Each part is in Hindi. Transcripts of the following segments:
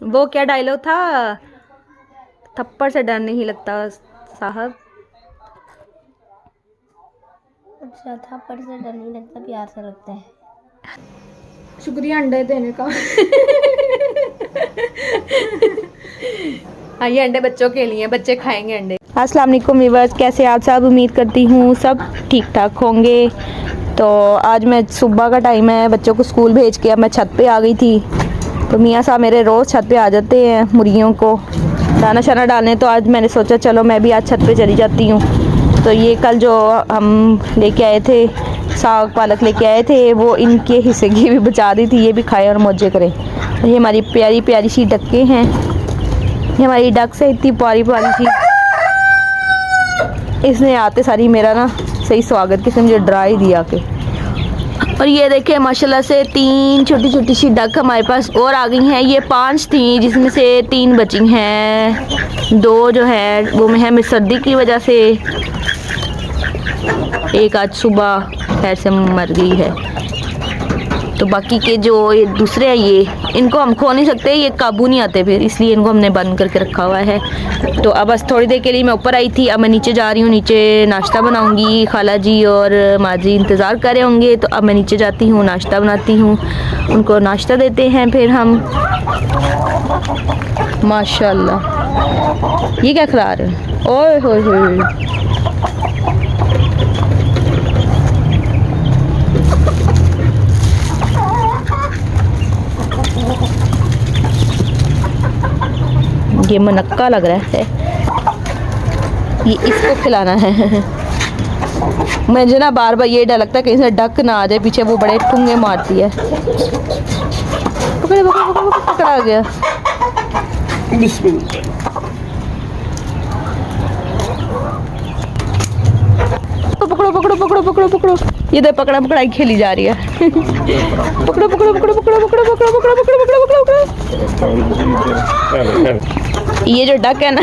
वो क्या डायलॉग था? थप्पड़ से डर नहीं लगता साहब। अच्छा, थप्पड़ से डर नहीं लगता, प्यार से लगता है। शुक्रिया अंडे देने का। हाँ, ये अंडे बच्चों के लिए, बच्चे खाएंगे अंडे। अस्सलाम वालेकुम व्यूअर्स, कैसे आप सब? उम्मीद करती हूँ सब ठीक ठाक होंगे। तो आज मैं सुबह का टाइम है, बच्चों को स्कूल भेज के अब मैं छत पे आ गई थी। तो मियाँ साहब मेरे रोज़ छत पे आ जाते हैं मुर्गियों को दाना शाना डालने। तो आज मैंने सोचा चलो मैं भी आज छत पे चली जाती हूँ। तो ये कल जो हम लेके आए थे साग पालक लेके आए थे, वो इनके हिस्से की भी बचा दी थी, ये भी खाएं और मौजे करें। और ये हमारी प्यारी प्यारी सी डक्के हैं, ये हमारी डक्स है इतनी प्यारी प्यारी सी। इसने आते सारी मेरा ना सही स्वागत किसने मुझे डरा ही दिया के। और ये देखे माशाल्लाह से 3 छोटी छोटी सी डक हमारे पास और आ गई हैं। ये 5 थी जिसमें से 3 बची हैं, 2 जो है वो में है मेरी सर्दी की वजह से, एक आज सुबह खैर से मर गई है। तो बाकी के जो ये दूसरे हैं ये इनको हम खो नहीं सकते, ये काबू नहीं आते फिर, इसलिए इनको हमने बंद करके रखा हुआ है। तो अब बस थोड़ी देर के लिए मैं ऊपर आई थी, अब मैं नीचे जा रही हूँ। नीचे नाश्ता बनाऊंगी, खाला जी और माँ जी इंतज़ार कर रहे होंगे। तो अब मैं नीचे जाती हूँ, नाश्ता बनाती हूँ, उनको नाश्ता देते हैं फिर हम। माशाल्लाह ये क्या खिला रहे हैं? ओए होए होए, ये मनक्का लग रहा है, ये इसको खिलाना है। मुझे ना बार बार ये डर लगता है कहीं से डक ना आ जाए पीछे, वो बड़े ठुंगे मारती है। पकड़े पकड़े पकड़े पकड़ा गया। पकड़ो पकड़ो पकड़ो पकड़ो पकड़ो, ये तो पकड़ा पकड़ाई खेली जा रही है। पकड़ो पकड़ो पकड़ो पकड़ो पकड़ो पकड़ो पकड़ो पकड़ो पकड़ो पकड़ो। ये जो डक है ना,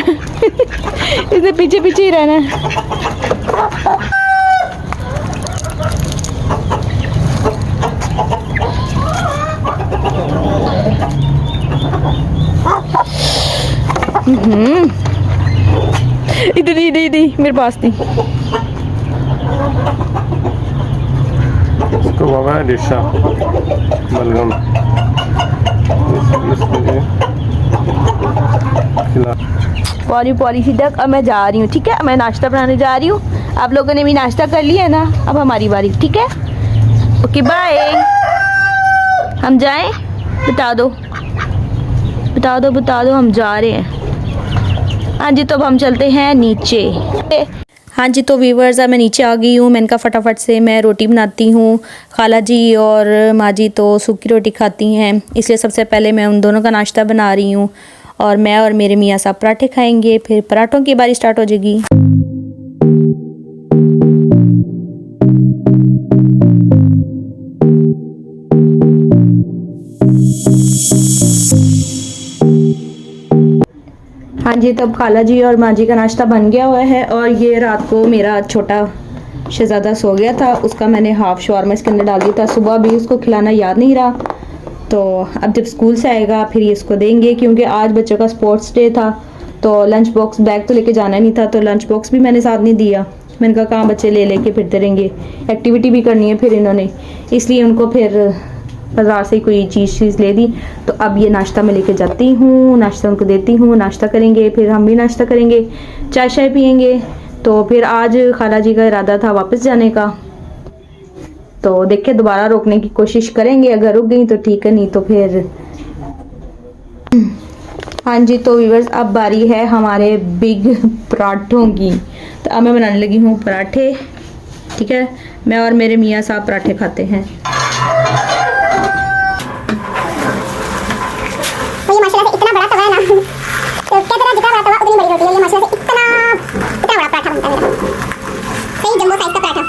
इसे पीछे पीछे ही रहना है। इधर दी मेरे पास थी। इसको बाबा है डिशा बलगम, पौरी पौरी सी डक। अब मैं जा रही हूँ, ठीक है, मैं नाश्ता बनाने जा रही हूँ। आप लोगों ने भी नाश्ता कर लिया है ना, अब हमारी बारी, ठीक है। Okay bye. हम जाएं? बता दो बता दो बता दो, हम जा रहे हैं। हाँ जी, तो अब हम चलते हैं नीचे। हाँ जी, तो व्यूवर्स अब मैं नीचे आ गई हूँ। मैंने कहा फटाफट से मैं रोटी बनाती हूँ। खाला जी और माँ जी तो सूखी रोटी खाती हैं, इसलिए सबसे पहले मैं उन दोनों का नाश्ता बना रही हूँ। और मैं और मेरे मियाँ साहब पराठे खाएंगे, फिर पराठों की बारी स्टार्ट हो जाएगी। हाँ जी, तब खाला जी और माँ जी का नाश्ता बन गया हुआ है। और ये रात को मेरा छोटा शहजादा सो गया था, उसका मैंने हाफ शॉर्मा इसके अंदर डाल दिया था। सुबह भी उसको खिलाना याद नहीं रहा, तो अब जब स्कूल से आएगा फिर ये इसको देंगे, क्योंकि आज बच्चों का स्पोर्ट्स डे था। तो लंच बॉक्स बैग तो लेके जाना नहीं था, तो लंच बॉक्स भी मैंने साथ नहीं दिया। मैंने कहा कहाँ बच्चे ले लेके फिरते रहेंगे, एक्टिविटी भी करनी है फिर इन्होंने, इसलिए उनको फिर बाज़ार से कोई चीज़ ले दी। तो अब ये नाश्ता मैं लेके जाती हूँ, नाश्ता उनको देती हूँ, नाश्ता करेंगे, फिर हम भी नाश्ता करेंगे, चाय शाय पियेंगे। तो फिर आज खाला जी का इरादा था वापस जाने का, तो देखिए दोबारा रोकने की कोशिश करेंगे, अगर रुक गई तो ठीक है, नहीं तो फिर। हाँ जी, तो व्यूअर्स अब बारी है हमारे बिग पराठों की। तो अब मैं बनाने लगी हूँ पराठे, ठीक है। मैं और मेरे मियाँ साहब पराठे खाते हैं। तो ये माशाल्लाह से इतना बड़ा तवा है ना, तो कहते हैं जितना बड़ा तवा उतनी बड़ी रोटी है। ये माशाल्लाह से इतना बड़ा पराठा बनता है मेरा, सही जंबो साइज का पराठा।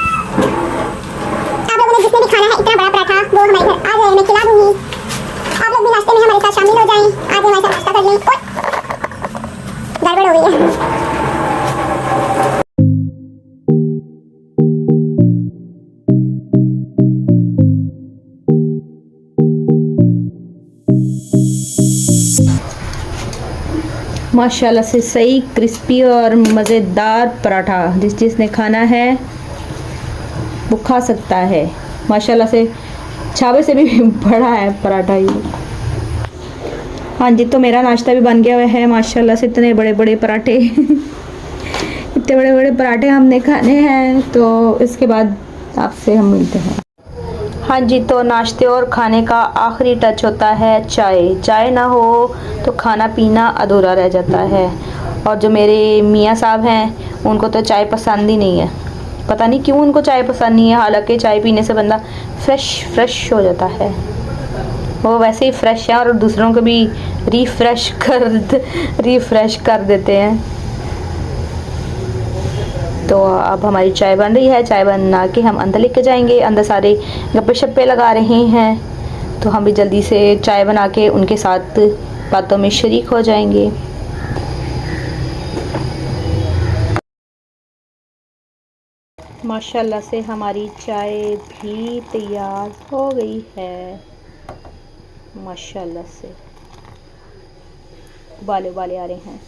आप लोगों ने जिसने भी खाना है इतना बड़ा पराठा, वो हमारे घर आ जाए, मैं खिला दूंगी। आप लोग भी नाश्ते में हमारे साथ शामिल हो जाएं, आज हमारे साथ नाश्ता कर लें। गड़बड़ हो गई है। माशाल्लाह से सही क्रिस्पी और मज़ेदार पराठा जिसने खाना है वो खा सकता है। माशाल्लाह से छावे से भी बड़ा है पराठा ये। हाँ जी, तो मेरा नाश्ता भी बन गया हुआ है माशाल्लाह से। इतने बड़े बड़े पराठे इतने बड़े बड़े पराठे हमने खाने हैं, तो इसके बाद आपसे हम मिलते हैं। हाँ जी, तो नाश्ते और खाने का आखिरी टच होता है चाय। चाय ना हो तो खाना पीना अधूरा रह जाता है। और जो मेरे मियाँ साहब हैं उनको तो चाय पसंद ही नहीं है। पता नहीं क्यों उनको चाय पसंद नहीं है, हालांकि चाय पीने से बंदा फ्रेश हो जाता है। वो वैसे ही फ्रेश है और दूसरों को भी रिफ्रेश कर देते हैं। तो अब हमारी चाय बन रही है। चाय बना के हम अंदर लेके जाएंगे। अंदर सारे गप्पे शप्पे लगा रहे हैं, तो हम भी जल्दी से चाय बना के उनके साथ बातों में शरीक हो जाएंगे। माशाल्लाह से हमारी चाय भी तैयार हो गई है। माशाल्लाह से उबाले उबाले आ रहे हैं।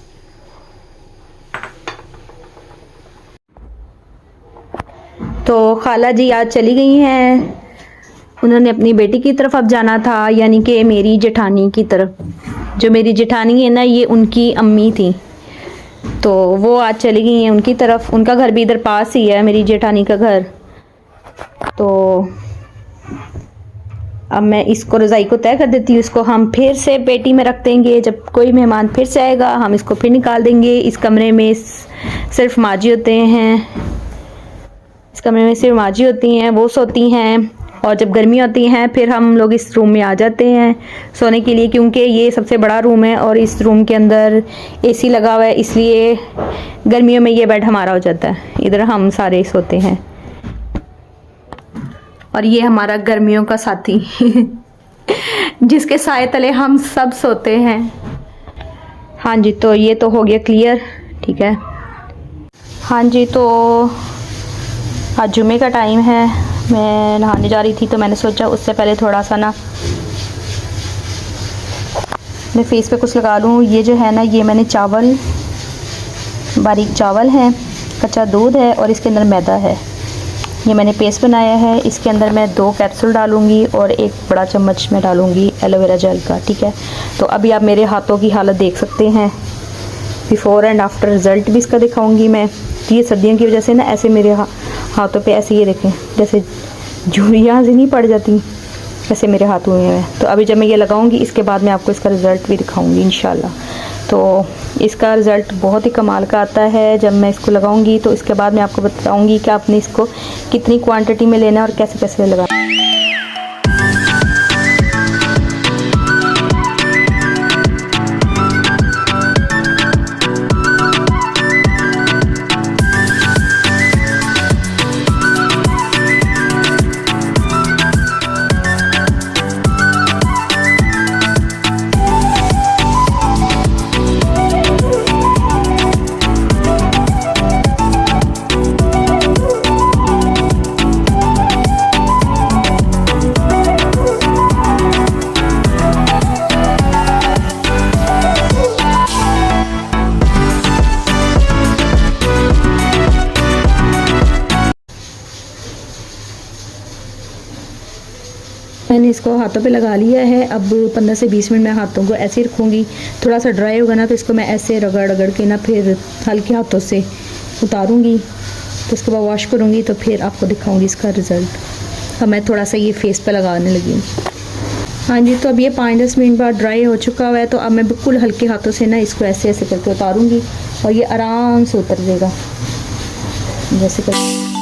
तो खाला जी आज चली गई हैं। उन्होंने अपनी बेटी की तरफ अब जाना था, यानी कि मेरी जेठानी की तरफ। जो मेरी जेठानी है ना, ये उनकी अम्मी थी, तो वो आज चली गई हैं उनकी तरफ। उनका घर भी इधर पास ही है, मेरी जेठानी का घर। तो अब मैं इसको रज़ाई को तय कर देती हूँ। इसको हम फिर से पेटी में रख देंगे। जब कोई मेहमान फिर से आएगा हम इसको फिर निकाल देंगे। इस कमरे में सिर्फ माजी होते हैं, इस कमरे में सिर्फ माजी होती हैं, वो सोती हैं। और जब गर्मी होती हैं फिर हम लोग इस रूम में आ जाते हैं सोने के लिए, क्योंकि ये सबसे बड़ा रूम है और इस रूम के अंदर एसी लगा हुआ है, इसलिए गर्मियों में ये बेड हमारा हो जाता है। इधर हम सारे सोते हैं। और ये हमारा गर्मियों का साथी जिसके साए तले हम सब सोते हैं। हाँ जी, तो ये तो हो गया क्लियर, ठीक है। हाँ जी, तो आज जुमे का टाइम है। मैं नहाने जा रही थी, तो मैंने सोचा उससे पहले थोड़ा सा ना मैं फेस पे कुछ लगा लूँ। ये जो है ना, ये मैंने चावल, बारीक चावल है, कच्चा दूध है और इसके अंदर मैदा है। ये मैंने पेस्ट बनाया है। इसके अंदर मैं 2 कैप्सूल डालूंगी और 1 बड़ा चम्मच में डालूंगी एलोवेरा जेल का, ठीक है। तो अभी आप मेरे हाथों की हालत देख सकते हैं। बिफ़ोर एंड आफ्टर रिज़ल्ट भी इसका दिखाऊंगी मैं। ये सर्दियों की वजह से ना ऐसे मेरे हाथों पे ऐसे, ये देखें जैसे झुर्रियाँ सी नहीं पड़ जाती, ऐसे मेरे हाथ हुए हैं। तो अभी जब मैं ये लगाऊंगी इसके बाद मैं आपको इसका रिज़ल्ट भी दिखाऊंगी इंशाल्लाह। तो इसका रिज़ल्ट बहुत ही कमाल का आता है। जब मैं इसको लगाऊंगी तो इसके बाद मैं आपको बताऊंगी कि आपने इसको कितनी क्वांटिटी में लेना है और कैसे कैसे लगाना। मैंने इसको हाथों पे लगा लिया है। अब 15 से 20 मिनट मैं हाथों को ऐसे ही रखूँगी। थोड़ा सा ड्राई होगा ना तो इसको मैं ऐसे रगड़ रगड़ के ना फिर हल्के हाथों से उतारूँगी। तो उसके बाद वॉश करूँगी तो फिर आपको दिखाऊँगी इसका रिज़ल्ट। अब मैं थोड़ा सा ये फेस पे लगाने लगी हूँ। हाँ जी, तो अब ये 5-10 मिनट बाद ड्राई हो चुका हुआ है। तो अब मैं बिल्कुल हल्के हाथों से ना इसको ऐसे ऐसे करके उतारूँगी और ये आराम से उतर जाएगा जैसे कर।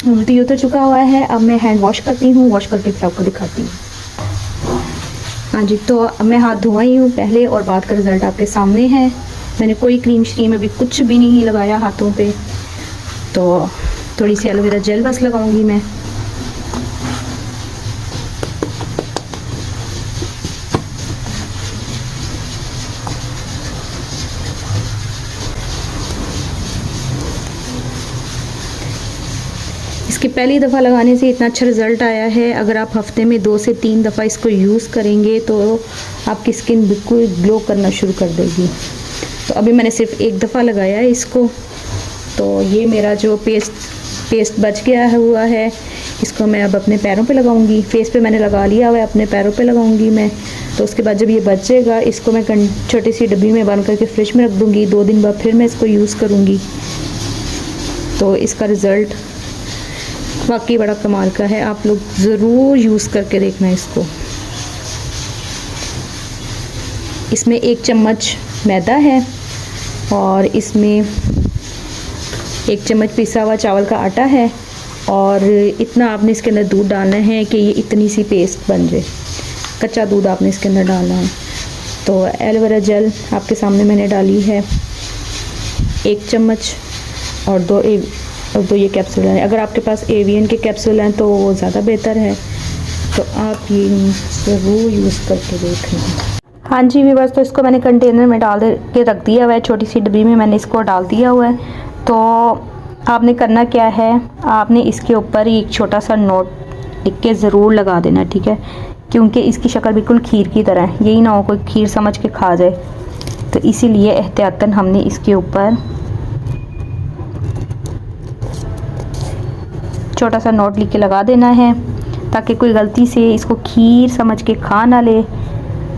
उल्टी उतर चुका हुआ है। अब मैं हैंड वॉश करती हूँ, वॉश करके फिर आपको दिखाती हूँ। हाँ जी, तो अब मैं हाथ धोई हूँ पहले और बाद का रिज़ल्ट आपके सामने है। मैंने कोई क्रीम श्रीम अभी कुछ भी नहीं लगाया हाथों पे। तो थोड़ी सी एलोवेरा जेल बस लगाऊंगी मैं। इसकी पहली दफ़ा लगाने से इतना अच्छा रिज़ल्ट आया है। अगर आप हफ्ते में 2 से 3 दफ़ा इसको यूज़ करेंगे तो आपकी स्किन बिल्कुल ग्लो करना शुरू कर देगी। तो अभी मैंने सिर्फ एक दफ़ा लगाया है इसको। तो ये मेरा जो पेस्ट बच गया हुआ है, इसको मैं अब अपने पैरों पे लगाऊंगी। फेस पे मैंने लगा लिया हुआ है, अपने पैरों पे लगाऊंगी मैं। तो उसके बाद जब ये बचेगा, इसको मैं छोटी सी डब्बी में बंद करके फ्रिज में रख दूँगी। 2 दिन बाद फिर मैं इसको यूज़ करूँगी। तो इसका रिज़ल्ट वाकई बड़ा कमाल का है। आप लोग ज़रूर यूज़ करके देखना इसको। इसमें 1 चम्मच मैदा है और इसमें 1 चम्मच पिसा हुआ चावल का आटा है और इतना आपने इसके अंदर दूध डालना है कि ये इतनी सी पेस्ट बन जाए। कच्चा दूध आपने इसके अंदर डालना है। तो एलोवेरा जेल आपके सामने मैंने डाली है 1 चम्मच और दो ये कैप्सूल हैं। अगर आपके पास एवियन के कैप्सूल हैं तो वो ज़्यादा बेहतर है। तो आप ये ज़रूर यूज़ करके देखें। हाँ जी व्यूअर्स, तो इसको मैंने कंटेनर में डाल के रख दिया हुआ है। छोटी सी डब्बी में मैंने इसको डाल दिया हुआ है। तो आपने करना क्या है, आपने इसके ऊपर एक छोटा सा नोट लिख के ज़रूर लगा देना, ठीक है। क्योंकि इसकी शक्ल बिल्कुल खीर की तरह है, यही ना हो कोई खीर समझ के खा जाए। तो इसीलिए एहतियातन हमने इसके ऊपर छोटा सा नोट लिख के लगा देना है, ताकि कोई गलती से इसको खीर समझ के खा ना ले।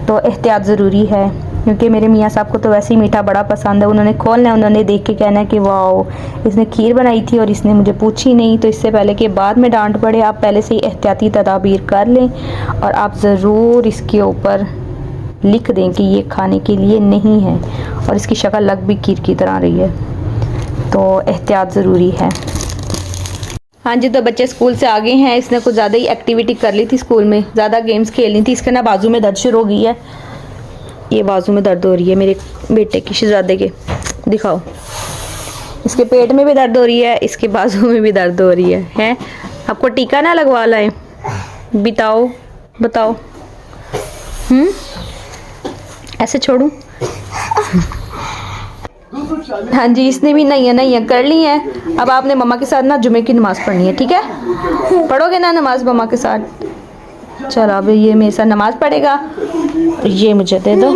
तो एहतियात ज़रूरी है, क्योंकि मेरे मियाँ साहब को तो वैसे ही मीठा बड़ा पसंद है। उन्होंने खोलना है, उन्होंने देख के कहना है कि वाह इसने खीर बनाई थी और इसने मुझे पूछी नहीं। तो इससे पहले कि बाद में डांट पड़े, आप पहले से ही एहतियाती तदाबीर कर लें और आप ज़रूर इसके ऊपर लिख दें कि ये खाने के लिए नहीं है। और इसकी शक्ल लग भी खीर की तरह रही है, तो एहतियात ज़रूरी है। हाँ जी, तो बच्चे स्कूल से आ गए हैं। इसने कुछ ज़्यादा ही एक्टिविटी कर ली थी स्कूल में, ज़्यादा गेम्स खेलनी थी। इसके ना बाजू में दर्द शुरू हो गई है। ये बाजू में दर्द हो रही है मेरे बेटे की, शहजादे के। दिखाओ, इसके पेट में भी दर्द हो रही है, इसके बाजू में भी दर्द हो रही है? आपको टीका ना लगवा लाए? बताओ। ऐसे छोड़ूं? हाँ जी, इसने भी नैया कर ली हैं। अब आपने मम्मा के साथ ना जुमे की नमाज़ पढ़नी है, ठीक है? पढ़ोगे ना नमाज मम्मा के साथ? चलो अब ये मेरे साथ नमाज पढ़ेगा। ये मुझे दे दो।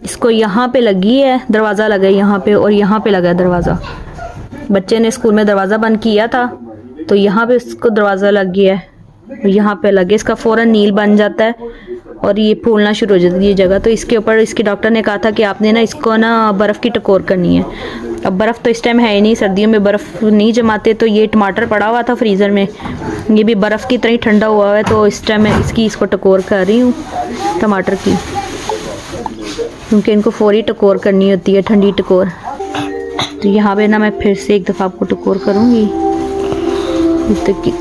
इसको यहाँ पे लगी है, दरवाज़ा लगा है यहाँ पे, और यहाँ पे लगा है दरवाज़ा। बच्चे ने स्कूल में दरवाज़ा बंद किया था, तो यहाँ पे इसको दरवाज़ा लग गया है, यहाँ पे लगे। इसका फ़ौरन नील बन जाता है और ये फूलना शुरू हो जाती है ये जगह। तो इसके ऊपर इसके डॉक्टर ने कहा था कि आपने ना इसको ना बर्फ़ की टकोर करनी है। अब बर्फ़ तो इस टाइम है ही नहीं, सर्दियों में बर्फ़ नहीं जमाते। तो ये टमाटर पड़ा हुआ था फ्रीज़र में, ये भी बर्फ़ की तरह ही ठंडा हुआ है। तो इस टाइम मैं इसको टकोर कर रही हूँ टमाटर की, क्योंकि इनको फौरी टकोर करनी होती है, ठंडी टकोर। तो यहाँ पे ना मैं फिर से एक दफ़ा आपको टकोर करूँगी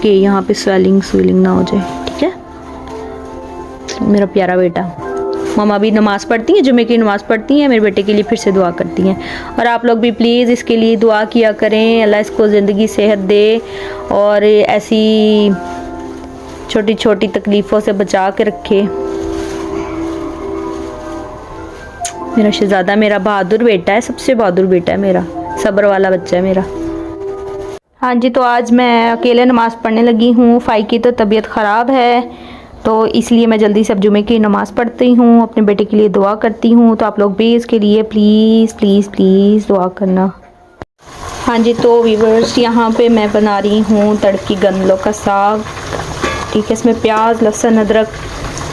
कि यहाँ पे स्वेलिंग ना हो जाए, ठीक है मेरा प्यारा बेटा। मम्मा भी नमाज़ पढ़ती हैं, जुमे की नमाज़ पढ़ती हैं, मेरे बेटे के लिए फिर से दुआ करती हैं। और आप लोग भी प्लीज़ इसके लिए दुआ किया करें, अल्लाह इसको ज़िंदगी सेहत दे और ऐसी छोटी छोटी तकलीफ़ों से बचा के रखे। मेरा शहज़ादा मेरा बहादुर बेटा है, सबसे बहादुर बेटा है मेरा, सब्र वाला बच्चा है मेरा। हाँ जी, तो आज मैं अकेले नमाज़ पढ़ने लगी हूँ। फ़ाई की तो तबीयत ख़राब है, तो इसलिए मैं जल्दी से अब जुमे की नमाज़ पढ़ती हूँ, अपने बेटे के लिए दुआ करती हूँ। तो आप लोग भी इसके लिए प्लीज़ दुआ करना। हाँ जी, तो व्यूअर्स यहाँ पे मैं बना रही हूँ तड़की गंदलों का साग, ठीक है। इसमें प्याज, लहसुन, अदरक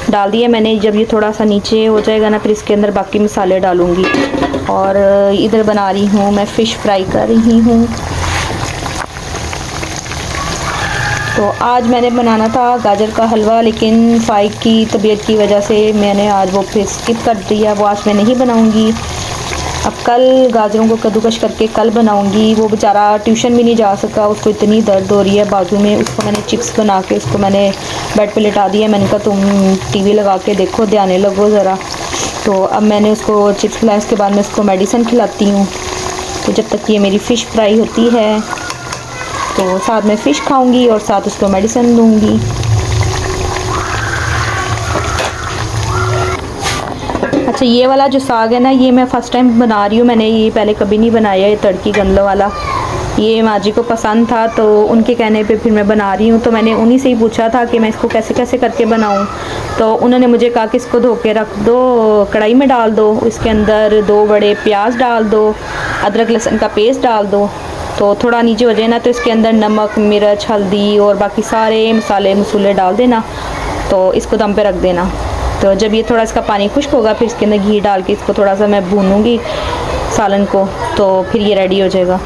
डाल दिया मैंने। जब ये थोड़ा सा नीचे हो जाएगा ना, फिर इसके अंदर बाकी मसाले डालूँगी। और इधर बना रही हूँ मैं फ़िश फ्राई कर रही हूँ। तो आज मैंने बनाना था गाजर का हलवा, लेकिन फ़ाई की तबीयत की वजह से मैंने आज वो फिर स्किप कर दिया। वो आज मैं नहीं बनाऊंगी। अब कल गाजरों को कद्दूकश करके कल बनाऊंगी। वो बेचारा ट्यूशन भी नहीं जा सका, उसको इतनी दर्द हो रही है बाजू में। उसको मैंने चिप्स बना के उसको मैंने बेड पे लिटा दिया। मैंने कहा तुम टीवी लगा के देखो, ध्यान लगो ज़रा। तो अब मैंने उसको चिप्स खिलाया, उसके बाद मैं उसको मेडिसिन खिलाती हूँ। तो जब तक ये मेरी फ़िश फ्राई होती है तो साथ में फ़िश खाऊंगी और साथ उसको मेडिसिन दूंगी। अच्छा, ये वाला जो साग है ना, ये मैं फ़र्स्ट टाइम बना रही हूँ। मैंने ये पहले कभी नहीं बनाया, ये तड़की गंदलों वाला। ये माँ जी को पसंद था तो उनके कहने पे फिर मैं बना रही हूँ। तो मैंने उन्हीं से ही पूछा था कि मैं इसको कैसे कैसे करके बनाऊँ। तो उन्होंने मुझे कहा कि इसको धो के रख दो, कढ़ाई में डाल दो, इसके अंदर 2 बड़े प्याज डाल दो, अदरक लहसुन का पेस्ट डाल दो। तो थोड़ा नीचे हो जाए ना तो इसके अंदर नमक, मिर्च, हल्दी और बाकी सारे मसाले मसूले डाल देना। तो इसको दम पे रख देना। तो जब ये थोड़ा इसका पानी खुश्क होगा फिर इसके अंदर घी डाल के इसको थोड़ा सा मैं भूनूंगी सालन को, तो फिर ये रेडी हो जाएगा।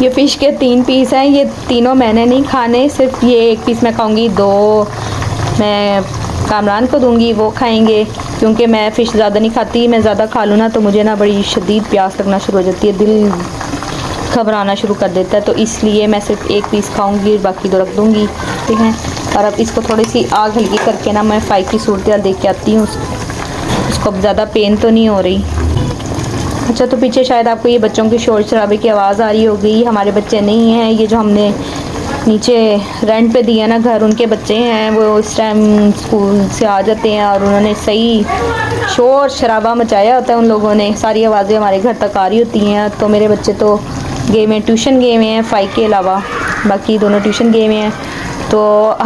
ये फ़िश के 3 पीस हैं, ये तीनों मैंने नहीं खाने, सिर्फ ये 1 पीस मैं खाऊंगी, 2 मैं कामरान को दूंगी, वो खाएंगे। क्योंकि मैं फ़िश ज़्यादा नहीं खाती, मैं ज़्यादा खा लूँ ना तो मुझे ना बड़ी शदीद प्यास लगना शुरू हो जाती है, दिल घबराना शुरू कर देता है। तो इसलिए मैं सिर्फ 1 पीस खाऊंगी, बाकी 2 रख दूंगी, ठीक है। और अब इसको थोड़ी सी आग हल्की करके ना मैं फ्राई की सूरत हाल देख के आती हूँ। उसको अब ज़्यादा पेन तो नहीं हो रही। अच्छा, तो पीछे शायद आपको ये बच्चों की शोर शराबे की आवाज़ आ रही होगी। हमारे बच्चे नहीं हैं, ये जो हमने नीचे रेंट पे दिया ना घर, उनके बच्चे हैं। वो इस टाइम स्कूल से आ जाते हैं और उन्होंने सही शोर शराबा मचाया होता है उन लोगों ने, सारी आवाज़ें हमारे घर तक आ रही होती हैं। तो मेरे बच्चे तो गए में ट्यूशन गए हुए हैं, 5 के अलावा बाकी दोनों ट्यूशन गए हुए हैं। तो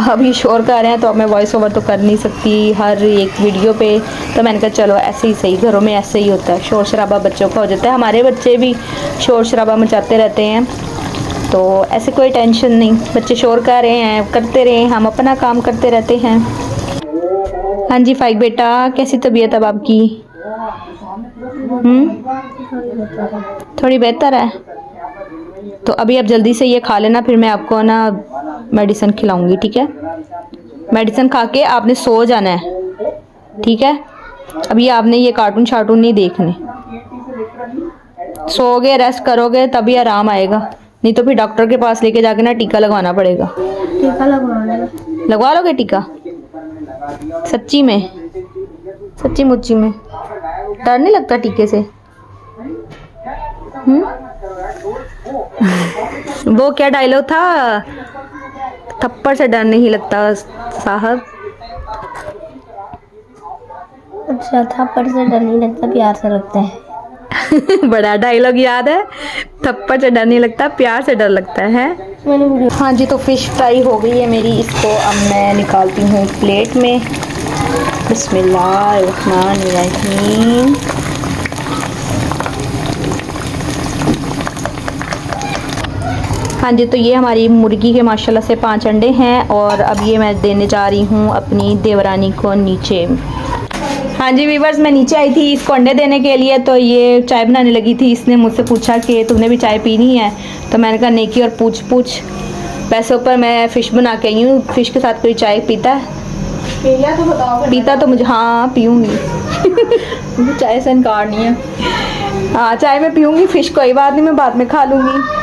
अभी शोर कर रहे हैं तो अब मैं वॉइस ओवर तो कर नहीं सकती हर एक वीडियो पे। तो मैंने कहा चलो ऐसे ही सही, घरों में ऐसे ही होता है, शोर शराबा बच्चों का हो जाता है। हमारे बच्चे भी शोर शराबा मचाते रहते हैं, तो ऐसे कोई टेंशन नहीं। बच्चे शोर कर रहे हैं, करते रहे, हम अपना काम करते रहते हैं। हाँ जी फ़ाइक बेटा, कैसी तबीयत अब आपकी? थोड़ी बेहतर है। तो अभी आप जल्दी से ये खा लेना, फिर मैं आपको ना मेडिसिन खिलाऊंगी, ठीक है। मेडिसिन खा के आपने सो जाना है, ठीक है। अभी आपने ये कार्टून शार्टून नहीं देखने, सोओगे रेस्ट करोगे तभी आराम आएगा, नहीं तो फिर डॉक्टर के पास लेके जाके ना टीका लगवाना पड़ेगा। टीका लगवा लोगे टीका? सच्ची में, सच्ची मुच्ची में डर नहीं लगता टीके से? वो क्या डायलॉग था, थप्पड़ से डर नहीं लगता साहब। अच्छा, थप्पड़ से डर नहीं लगता, प्यार से लगता है। बड़ा डायलॉग याद है, थप्पड़ से डर नहीं लगता, प्यार से डर लगता है। हाँ जी, तो फिश फ्राई हो गई है मेरी, इसको अब मैं निकालती हूँ प्लेट में। बिस्मिल्लाहिर्रहमानिर्रहीम। हाँ जी, तो ये हमारी मुर्गी के माशाल्लाह से 5 अंडे हैं और अब ये मैं देने जा रही हूँ अपनी देवरानी को नीचे। हाँ जी वीवर्स, मैं नीचे आई थी इसको अंडे देने के लिए। तो ये चाय बनाने लगी थी, इसने मुझसे पूछा कि तुमने भी चाय पीनी है? तो मैंने कहा नेकी और पूछ। वैसे ऊपर मैं फ़िश बना के आई हूँ, फ़िश के साथ कोई चाय पीता है? पीला तो बताओ। पीता तो मुझे, हाँ पीऊँगी। मुझे चाय से इनकार नहीं है। हाँ चाय में पीऊँगी, फ़िश कोई बात नहीं, मैं बाद में खा लूँगी।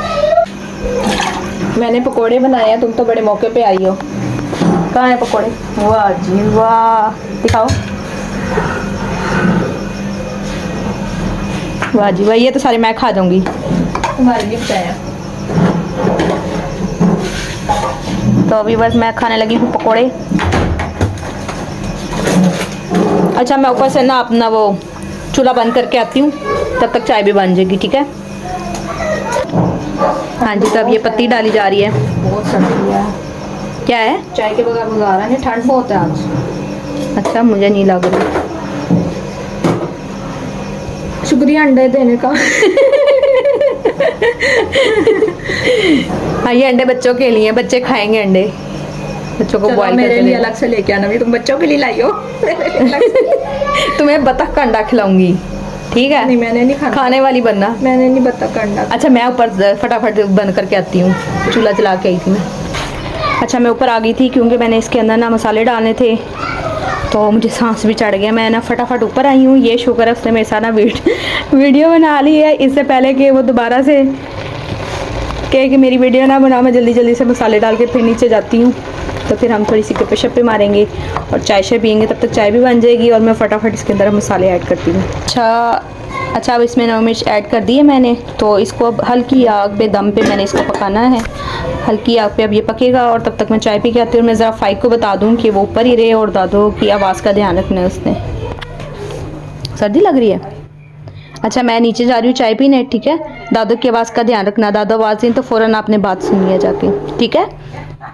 मैंने पकोड़े बनाए हैं, तुम तो बड़े मौके पे आई हो। कहाँ है पकोड़े? वाह जी वाह, दिखाओ। वाह जी वाह, ये तो सारे मैं खा जाऊंगी। तुम्हारे लिए बताया। तो अभी बस मैं खाने लगी हूँ पकोड़े। अच्छा, मैं ऊपर से ना अपना वो चूल्हा बंद करके आती हूँ, तब तक चाय भी बन जाएगी, ठीक है। हाँ जी, तो अब ये पत्ती डाली जा रही है। बहुत सर्दी है। क्या है? चाय के बगैर गुजारा नहीं, ठंड बहुत है आज। अच्छा, मुझे नहीं लग रही। शुक्रिया अंडे देने का। हाँ, ये अंडे बच्चों के लिए, बच्चे खाएंगे अंडे, बच्चों को बॉईल मेरे करके लिए देना। अलग से लेके आना भी, तुम बच्चों के लिए लाई हो। तुम्हें बतख का अंडा खिलाऊंगी, ठीक है। नहीं, मैंने नहीं खाना। खाने वाली बनना। मैंने नहीं बता अंडा। अच्छा, मैं ऊपर फटाफट बंद करके आती हूँ, चूल्हा जला के आई थी मैं। अच्छा, मैं ऊपर आ गई थी क्योंकि मैंने इसके अंदर ना मसाले डालने थे, तो मुझे सांस भी चढ़ गया। मैं ना फटाफट ऊपर आई हूँ। ये शुक्र है उसने मेरे साथ ना वीडियो बना ली है, इससे पहले कि वो दोबारा से कहे कि मेरी वीडियो ना बनाओ। मैं जल्दी जल्दी से मसाले डाल के फिर नीचे जाती हूँ, तो फिर हम थोड़ी सी गप्पे शप्पे मारेंगे और चाय शाय पियेंगे, तब तक चाय भी बन जाएगी और मैं फटाफट इसके अंदर मसाले ऐड करती हूँ। अच्छा, अब इसमें नमक मिर्च ऐड कर दिए मैंने, तो इसको अब हल्की आग पे दम पे मैंने इसको पकाना है। हल्की आग पे अब ये पकेगा और तब तक मैं चाय पी के आती हूँ। मैं ज़रा फ़ाइक को बता दूँ कि वो ऊपर ही रहे और दादो की आवाज़ का ध्यान रखना है उसने। सर्दी लग रही है? अच्छा मैं नीचे जा रही हूँ चाय पीने, ठीक है? दादू की आवाज़ का ध्यान रखना, दादू आवाज़ दें तो फ़ौरन आपने बात सुननी है जाके, ठीक है?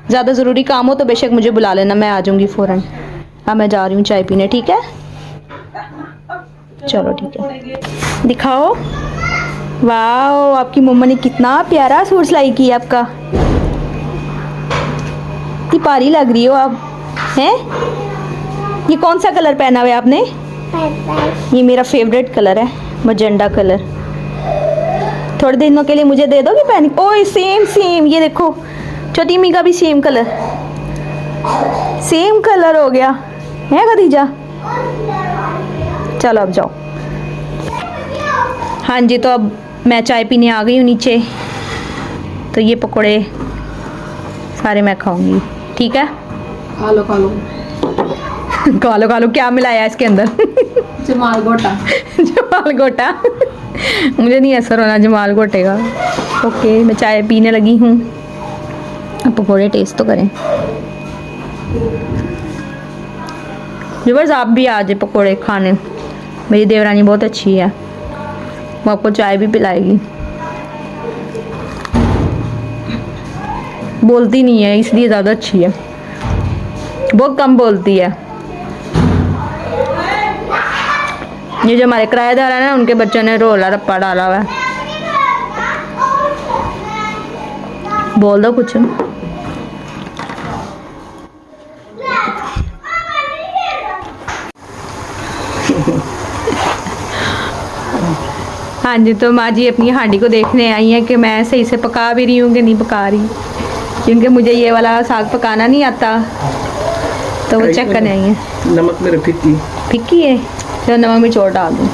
ज़्यादा ज़रूरी काम हो तो बेशक मुझे बुला लेना, मैं आ जाऊँगी फ़ौरन। अब मैं जा रही हूँ चाय पीने, ठीक है? चलो ठीक है, दिखाओ। वाह, आपकी मम्मा ने कितना प्यारा सूट सिलाई किया आपका, इतनी प्यारी लग रही हो आप, हैं? ये कौन सा कलर पहना हुआ है आपने? ये मेरा फेवरेट कलर है, मजेंडा कलर। थोड़े दिनों के लिए मुझे दे दोगे पहन? ओए सेम सेम, ये देखो छोटी अम्मी का भी सेम कलर हो गया है खदीजा। चलो अब जाओ। हाँ जी, तो अब मैं चाय पीने आ गई हूँ नीचे, तो ये पकोड़े सारे मैं खाऊंगी, ठीक है? खा लो खा लो। खा लो खा लो, क्या मिलाया है इसके अंदर? जमाल गोटा। जमाल गोटा। मुझे नहीं असर होना जमाल गोटे का। ओके, मैं चाय पीने लगी हूँ, अब पकौड़े टेस्ट तो करें। व्यूअर्स आप भी आ जाए पकौड़े खाने, मेरी देवरानी बहुत अच्छी है, वो आपको चाय भी पिलाएगी। बोलती नहीं है इसलिए ज़्यादा अच्छी है, बहुत कम बोलती है। ये जो हमारे किराएदार है ना, उनके बच्चों ने रोला रप्पा डाला हुआ है। बोल दो कुछ। हाँ जी, तो माँ जी अपनी हांडी को देखने आई हैं कि मैं सही से पका भी रही हूँ कि नहीं पका रही, क्योंकि मुझे ये वाला साग पकाना नहीं आता, तो वो चेक करने आई है। नमक मेरे फिक्की है, तो नमक मिर्च और डाल दूँ।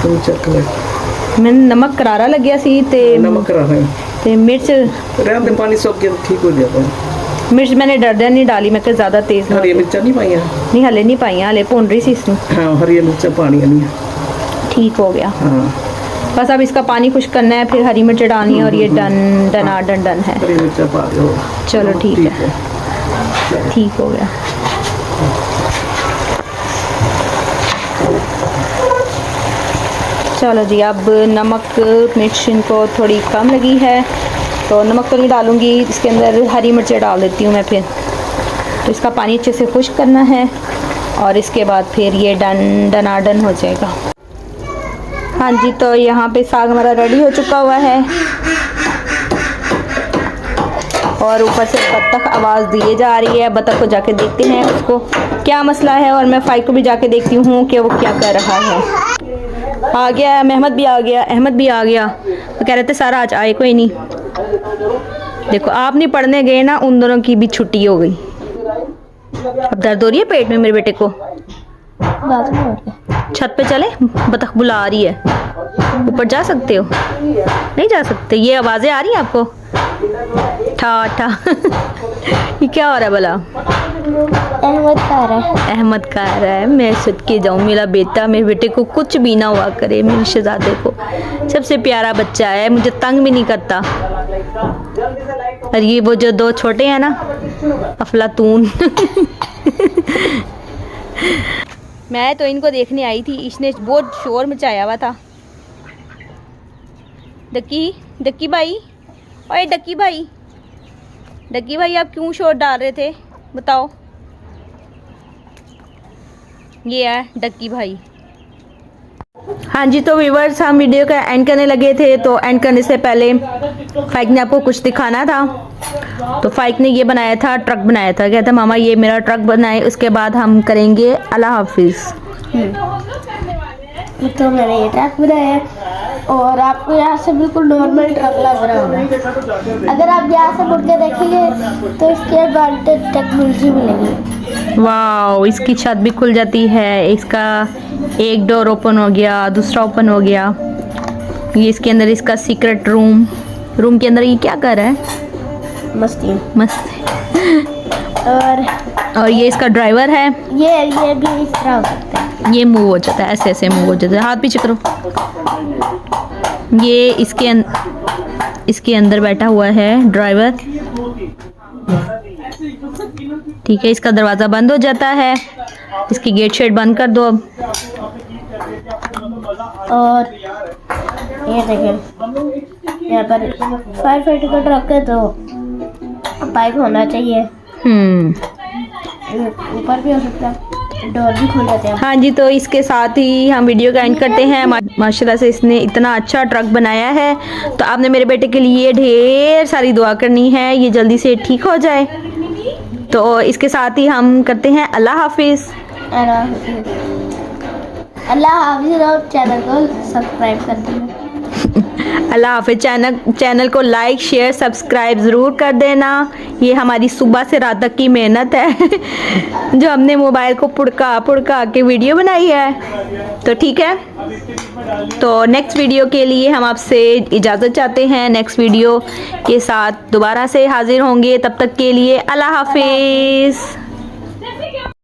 तुम चेक कर। मैंने नमक करारा लग गया सी नमक करारा है ते मिर्च रहते पानी सोख के ठीक हो जाता है। मिर्च मैंने डरदर नहीं डाली, मैं ज़्यादा तेज़ हरी मिर्चा नहीं पाई? नहीं हले नहीं पाई, हले भुन रही सी इसमें। हाँ, हरी मिर्चा पानी नहीं, ठीक हो गया। हाँ बस अब इसका पानी खुश करना है, फिर हरी मिर्च डालनी है और ये डन है। हरी मिर्चा पा दो। चलो ठीक है, ठीक हो गया। चलो जी, अब नमक मिर्च इनको थोड़ी कम लगी है, तो नमक तो नहीं डालूँगी, इसके अंदर हरी मिर्चें डाल देती हूँ मैं फिर। तो इसका पानी अच्छे से खुश्क करना है और इसके बाद फिर ये डन हो जाएगा। हाँ जी, तो यहाँ पे साग हमारा रेडी हो चुका हुआ है और ऊपर से बत्तख आवाज़ दिए जा रही है। बत्तख को जाके देखते हैं उसको क्या मसला है, और मैं फाइक को भी जाके देखती हूँ कि वो क्या कर रहा है। आ गया, अहमद भी आ गया। तो कह रहे थे सारा आज आए कोई नहीं। देखो आप नहीं पढ़ने गए ना, उन दोनों की भी छुट्टी हो गई। अब दर्द हो रही है पेट में मेरे बेटे को। छत पे चले, बतख बुला रही है। ऊपर जा सकते हो? नहीं जा सकते। ये आवाज़ें आ रही हैं आपको? ठा ठा। ये क्या हो रहा है भला? अहमद का रहा है। मैं सद के जाऊँ, मेरा बेटा, मेरे बेटे को कुछ भी ना हुआ करे, मेरे शहजादे को। सबसे प्यारा बच्चा है, मुझे तंग भी नहीं करता। और ये वो जो दो छोटे हैं ना, अफलातून। मैं तो इनको देखने आई थी, इसने बहुत शोर मचाया हुआ था। डक्की भाई, ओए डक्की भाई आप क्यों शोर डाल रहे थे बताओ? ये है डक्की भाई। हाँ जी, तो व्यूअर्स हम वीडियो का एंड करने लगे थे, तो एंड करने से पहले फाइक ने आपको कुछ दिखाना था। तो फाइक ने ये बनाया था, ट्रक बनाया था। कहता मामा ये मेरा ट्रक बनाए, उसके बाद हम करेंगे अल्लाह हाफिज़। तो मैंने ये ट्रक बनाया और आपको यहाँ से बिल्कुल नॉर्मल ट्रक लग रहा होगा। अगर आप यहाँ से मुड़ के देखेंगे तो इसके एडवांटेज टेक्नोलॉजी मिलेगी। वाह, इसकी छत भी खुल जाती है, इसका एक डोर ओपन हो गया, दूसरा ओपन हो गया। ये इसके अंदर इसका सीक्रेट रूम के अंदर ये क्या कर रहा है? मस्ती। और ये इसका ड्राइवर है। ये भी इस तरह हो सकता है, ये मूव हो जाता है, ऐसे मूव हो जाता है। हाथ पीछे करो। ये इसके अंदर बैठा हुआ है ड्राइवर, ठीक है। इसका दरवाज़ा बंद हो जाता है इसकी गेट शेड बंद कर दो अब। और ये देखिए यहाँ पर फायर फाइटर का ट्रक है तो पाइप होना चाहिए, ऊपर भी हो सकता है, डोर भी खुल जाते हैं। हाँ जी, तो इसके साथ ही हम वीडियो का एंड करते हैं। माशाल्लाह से इसने इतना अच्छा ट्रक बनाया है, तो आपने मेरे बेटे के लिए ढेर सारी दुआ करनी है, ये जल्दी से ठीक हो जाए। तो इसके साथ ही हम करते हैं अल्लाह हाफिज़। अल्लाह हाफिज़ और चैनल को सब्सक्राइब कर देना। अल्लाह हाफिज़। चैनल को लाइक शेयर सब्सक्राइब ज़रूर कर देना। ये हमारी सुबह से रात तक की मेहनत है जो हमने मोबाइल को पुड़का के वीडियो बनाई है। तो ठीक है, तो नेक्स्ट वीडियो के लिए हम आपसे इजाज़त चाहते हैं। नेक्स्ट वीडियो के साथ दोबारा से हाजिर होंगे, तब तक के लिए अल्लाह हाफिज़।